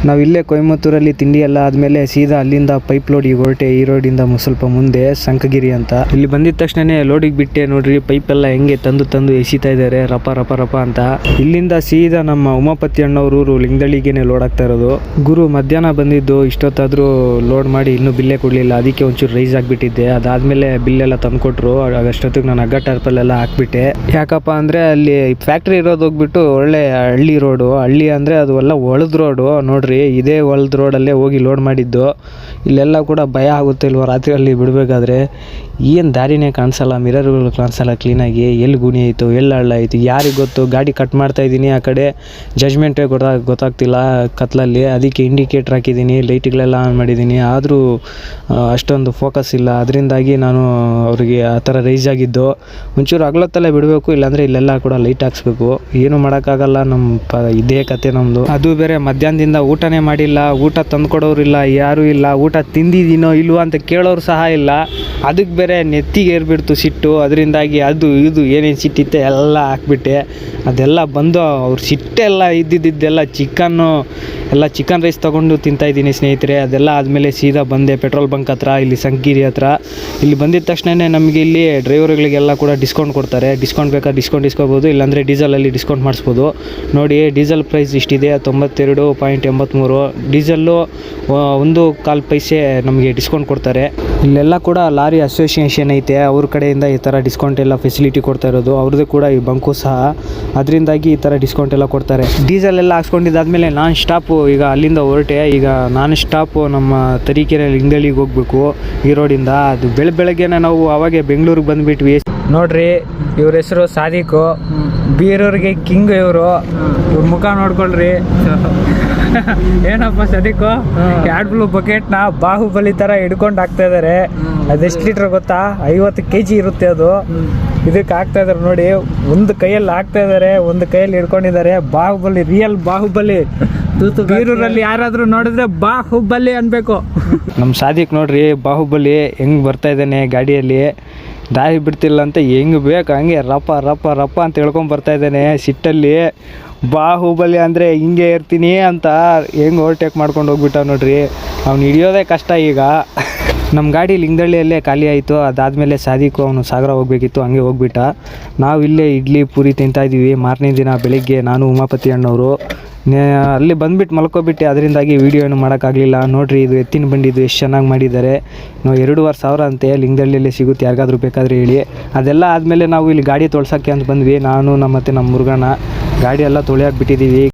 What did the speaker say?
ನಾವು ಇಲ್ಲೇ ಕೊಯಮತ್ತೂರಲ್ಲಿ ತಿಂಡಿ ಎಲ್ಲ ಆದಮೇಲೆ ಸೀದಾ ಅಲ್ಲಿಂದ ಪೈಪ್ ಲೋಡಿಗೆ ಹೊರಟೆ. ಈ ರೋಡಿಂದ ಸ್ವಲ್ಪ ಮುಂದೆ ಸಂಕಗಿರಿ ಅಂತ. ಇಲ್ಲಿ ಬಂದಿದ ತಕ್ಷಣನೇ ಲೋಡಿಗೆ ಬಿಟ್ಟೆ. ನೋಡ್ರಿ ಪೈಪ್ ಎಲ್ಲ ಹೆಂಗೆ ತಂದು ಎಸಿತಾ ಇದ್ದಾರೆ ರಪ ರಪ ರಪ ಅಂತ. ಇಲ್ಲಿಂದ ಸೀದಾ ನಮ್ಮ ಉಮಾಪತಿ ಅಣ್ಣವ್ರೂರು ಲಿಂಗದಳ್ಳಿಗೆನೆ ಲೋಡ್ ಆಗ್ತಾ ಇರೋದು. ಗುರು ಮಧ್ಯಾಹ್ನ ಬಂದಿದ್ದು, ಇಷ್ಟೊತ್ತಾದರೂ ಲೋಡ್ ಮಾಡಿ ಇನ್ನೂ ಬಿಲ್ಲೇ ಕೊಡಲಿಲ್ಲ. ಅದಕ್ಕೆ ಒಂಚೂರು ರೈಸ್ ಆಗಿಬಿಟ್ಟಿದ್ದೆ. ಅದಾದಮೇಲೆ ಬಿಲ್ಲೆಲ್ಲ ತಂದು ಕೊಟ್ಟರು. ಅಷ್ಟೊತ್ತಿಗೆ ನಾನು ಹಗ್ಗ ಟರ್ಪಲ್ಲೆಲ್ಲ ಹಾಕ್ಬಿಟ್ಟೆ. ಯಾಕಪ್ಪ ಅಂದರೆ ಅಲ್ಲಿ ಫ್ಯಾಕ್ಟ್ರಿ ಇರೋದು ಹೋಗ್ಬಿಟ್ಟು ಒಳ್ಳೆ ಹಳ್ಳಿ ರೋಡು. ಹಳ್ಳಿ ಅಂದರೆ ಅದು ಎಲ್ಲ ಒಳದ ರೋಡು. ನೋಡ್ರಿ ಇದೇ ಒಳದ ರೋಡಲ್ಲೇ ಹೋಗಿ ಲೋಡ್ ಮಾಡಿದ್ದು. ಇಲ್ಲೆಲ್ಲ ಕೂಡ ಭಯ ಆಗುತ್ತೆ ಇಲ್ವ ರಾತ್ರಿಯಲ್ಲಿ ಬಿಡಬೇಕಾದ್ರೆ. ಏನು ದಾರಿನೇ ಕಾಣಿಸಲ್ಲ, ಮಿರರ್ಗಳು ಕಾಣಿಸಲ್ಲ ಕ್ಲೀನಾಗಿ. ಎಲ್ಲಿ ಗುಣಿ ಆಯಿತು, ಎಲ್ಲಿ ಹಳ್ಳ ಆಯಿತು ಯಾರಿಗೆ ಗೊತ್ತು. ಗಾಡಿ ಕಟ್ ಮಾಡ್ತಾ ಇದ್ದೀನಿ, ಆ ಕಡೆ ಜಜ್ಮೆಂಟೇ ಗೊತ್ತಾಗ್ತಿಲ್ಲ ಕತ್ಲಲ್ಲಿ. ಅದಕ್ಕೆ ಇಂಡಿಕೇಟ್ರ್ ಹಾಕಿದ್ದೀನಿ, ಲೈಟ್ಗಳೆಲ್ಲ ಆನ್ ಮಾಡಿದ್ದೀನಿ. ಆದರೂ ಅಷ್ಟೊಂದು ಫೋಕಸ್ ಇಲ್ಲ. ಅದರಿಂದಾಗಿ ನಾನು ಅವರಿಗೆ ಆ ಥರ ರೈಸ್ ಆಗಿದ್ದು. ಒಂಚೂರು ಅಗಲತ್ತಲ್ಲೇ ಬಿಡಬೇಕು, ಇಲ್ಲಾಂದರೆ ಇಲ್ಲೆಲ್ಲ ಕೂಡ ಲೈಟ್ ಹಾಕ್ಸ್ಬೇಕು. ಏನೂ ಮಾಡೋಕ್ಕಾಗಲ್ಲ. ಇದೇ ಕತೆ ನಮ್ಮದು. ಅದು ಬೇರೆ ಮಧ್ಯಾಹ್ನದಿಂದ ಊಟನೇ ಮಾಡಿಲ್ಲ. ಊಟ ತಂದುಕೊಡೋರಿಲ್ಲ, ಯಾರೂ ಇಲ್ಲ. ಊಟ ತಿಂದಿದ್ದೀನೋ ಇಲ್ವೋ ಅಂತ ಕೇಳೋರು ಸಹ ಇಲ್ಲ. ಅದಕ್ಕೆ ಬೇರೆ ನೆತ್ತಿಗೆ ಏರ್ಬಿಡ್ತು ಸಿಟ್ಟು. ಅದರಿಂದಾಗಿ ಅದು ಇದು ಏನೇನು ಸಿಟ್ಟಿತ್ತೆ ಎಲ್ಲ ಹಾಕ್ಬಿಟ್ಟೆ. ಅದೆಲ್ಲ ಬಂದು ಅವ್ರ ಸಿಟ್ಟೆಲ್ಲ ಇದ್ದಿದ್ದೆಲ್ಲ ಚಿಕನ್ ರೈಸ್ ತೊಗೊಂಡು ತಿಂತಾಯಿದ್ದೀನಿ ಸ್ನೇಹಿತರೆ. ಅದೆಲ್ಲ ಆದಮೇಲೆ ಸೀದಾ ಬಂದೆ ಪೆಟ್ರೋಲ್ ಬಂಕ್ ಹತ್ರ, ಇಲ್ಲಿ ಸಂಕಗಿರಿ ಹತ್ರ. ಇಲ್ಲಿ ಬಂದಿದ ತಕ್ಷಣವೇ ನಮಗೆ ಇಲ್ಲಿ ಡ್ರೈವರ್ಗಳಿಗೆಲ್ಲ ಕೂಡ ಡಿಸ್ಕೌಂಟ್ ಕೊಡ್ತಾರೆ. ಡಿಸ್ಕೌಂಟ್ ಬೇಕಾದ್ರೆ ಡಿಸ್ಕೌಂಟ್ ಇಸ್ಕೋಬೋದು, ಇಲ್ಲಾಂದರೆ ಡೀಸೆಲಲ್ಲಿ ಡಿಸ್ಕೌಂಟ್ ಮಾಡಿಸ್ಬೋದು. ನೋಡಿ ಡೀಸೆಲ್ ಪ್ರೈಸ್ ಇಷ್ಟಿದೆ, 92.83. ಡೀಸೆಲ್ಲು 1.25 ಪೈಸೆ ನಮಗೆ ಡಿಸ್ಕೌಂಟ್ ಕೊಡ್ತಾರೆ. ಇಲ್ಲೆಲ್ಲ ಕೂಡ ಲಾರಿ ಅಸೋಸಿಯೇಷನ್ ಐತೆ, ಅವ್ರ ಕಡೆಯಿಂದ ಈ ಥರ ಡಿಸ್ಕೌಂಟ್ ಎಲ್ಲ ಫೆಸಿಲಿಟಿ ಕೊಡ್ತಾ ಇರೋದು. ಅವ್ರದ್ದು ಕೂಡ ಈ ಬಂಕು ಸಹ. ಅದರಿಂದಾಗಿ ಈ ಥರ ಡಿಸ್ಕೌಂಟ್ ಎಲ್ಲ ಕೊಡ್ತಾರೆ. ಡೀಸೆಲ್ ಎಲ್ಲ ಹಾಕ್ಸ್ಕೊಂಡಿದ್ದಾದಮೇಲೆ ನಾನ್ ಸ್ಟಾಪು ಈಗ ಅಲ್ಲಿಂದ ಹೊರಟೆ. ಈಗ ನಾನ್ ಸ್ಟಾಪು ನಮ್ಮ ತರೀಕೆರೆ ಲಿಂಗದಳ್ಳಿಗೆ ಹೋಗಬೇಕು ಈ ರೋಡಿಂದ. ಅದು ಬೆಳಗ್ಗೆನೇ ನಾವು ಅವಾಗೆ ಬೆಂಗಳೂರಿಗೆ ಬಂದುಬಿಟ್ವಿ. ನೋಡ್ರಿ ಇವ್ರ ಹೆಸರು ಸಾದಿಕು, ಬೀರೂರಿಗೆ ಕಿಂಗ್ ಇವರು. ಇವ್ರ ಮುಖ ನೋಡ್ಕೊಳ್ರಿ. ಏನಪ್ಪ ಸದಿಕು, ಎರಡು ಬ್ಲೂ ಬಕೆಟ್ನ ಬಾಹುಬಲಿ ಥರ ಹಿಡ್ಕೊಂಡು ಹಾಕ್ತಾ ಇದ್ದಾರೆ. ಅದೆಷ್ಟು ಲೀಟ್ರ್ ಗೊತ್ತಾ? 50 kg ಇರುತ್ತೆ ಅದು. ಇದಕ್ಕೆ ಹಾಕ್ತಾ ಇದ್ದಾರೆ ನೋಡಿ. ಒಂದು ಕೈಯಲ್ಲಿ ಹಾಕ್ತಾ ಇದ್ದಾರೆ, ಒಂದು ಕೈಯಲ್ಲಿ ಹಿಡ್ಕೊಂಡಿದ್ದಾರೆ. ಬಾಹುಬಲಿ, ರಿಯಲ್ ಬಾಹುಬಲಿ. ಬೀರೂರಲ್ಲಿ ಯಾರಾದರೂ ನೋಡಿದ್ರೆ ಬಾಹುಬಲಿ ಅನ್ಬೇಕು. ನಮ್ಮ ಸಾದಿಕ್ ನೋಡ್ರಿ ಬಾಹುಬಲಿ ಹೆಂಗೆ ಬರ್ತಾ ಇದ್ದಾನೆ ಗಾಡಿಯಲ್ಲಿ. ದಾರಿ ಬಿಡ್ತಿಲ್ಲ ಅಂತ ಹೆಂಗೆ ಬೇಕು ಹಂಗೆ ರಪ ರಪ ರಪ ಅಂತ ಹೇಳ್ಕೊಂಡು ಬರ್ತಾ ಇದ್ದಾನೆ ಸಿಟ್ಟಲ್ಲಿ. ಬಾಹುಬಲಿ ಅಂದರೆ ಹಿಂಗೆ ಇರ್ತೀನಿ ಅಂತ ಹೆಂಗೆ ಓವರ್ಟೇಕ್ ಮಾಡ್ಕೊಂಡು ಹೋಗ್ಬಿಟ್ಟ ನೋಡ್ರಿ. ಅವ್ನು ಹಿಡಿಯೋದೇ ಕಷ್ಟ ಈಗ. ನಮ್ಮ ಗಾಡಿ ಲಿಂಗದಳ್ಳಿಯಲ್ಲೇ ಖಾಲಿ ಆಯಿತು. ಅದಾದಮೇಲೆ ಸಾದಿಕು ಅವನು ಸಾಗರ ಹೋಗಬೇಕಿತ್ತು, ಹಂಗೆ ಹೋಗ್ಬಿಟ್ಟ. ನಾವು ಇಲ್ಲೇ ಇಡ್ಲಿ ಪೂರಿ ತಿಂತಾಯಿದ್ದೀವಿ. ಮಾರನೇ ದಿನ ಬೆಳಿಗ್ಗೆ ನಾನು ಉಮಾಪತಿ ಅಣ್ಣವರು ಅಲ್ಲಿ ಬಂದುಬಿಟ್ಟು ಮಲ್ಕೊಬಿಟ್ಟೆ. ಅದರಿಂದಾಗಿ ವೀಡಿಯೋ ಏನು ಮಾಡೋಕ್ಕಾಗಲಿಲ್ಲ. ನೋಡಿರಿ ಇದು ಎತ್ತಿನ ಬಂಡಿದು ಎಷ್ಟು ಚೆನ್ನಾಗಿ ಮಾಡಿದ್ದಾರೆ. 2,500 ಅಂತೆ, ಲಿಂಗದಳ್ಳಿಯಲ್ಲೇ ಸಿಗುತ್ತೆ, ಯಾರಿಗಾದ್ರೂ ಬೇಕಾದರೆ ಹೇಳಿ. ಅದೆಲ್ಲ ಆದಮೇಲೆ ನಾವು ಇಲ್ಲಿ ಗಾಡಿ ತೊಳ್ಸೋಕ್ಕೆ ಅಂತ ಬಂದ್ವಿ. ನಾನು ಮತ್ತು ನಮ್ಮ ಮುರುಗಣ್ಣ ಗಾಡಿ ಎಲ್ಲ ತೊಳೆಯಾಕ್ಬಿಟ್ಟಿದ್ದೀವಿ.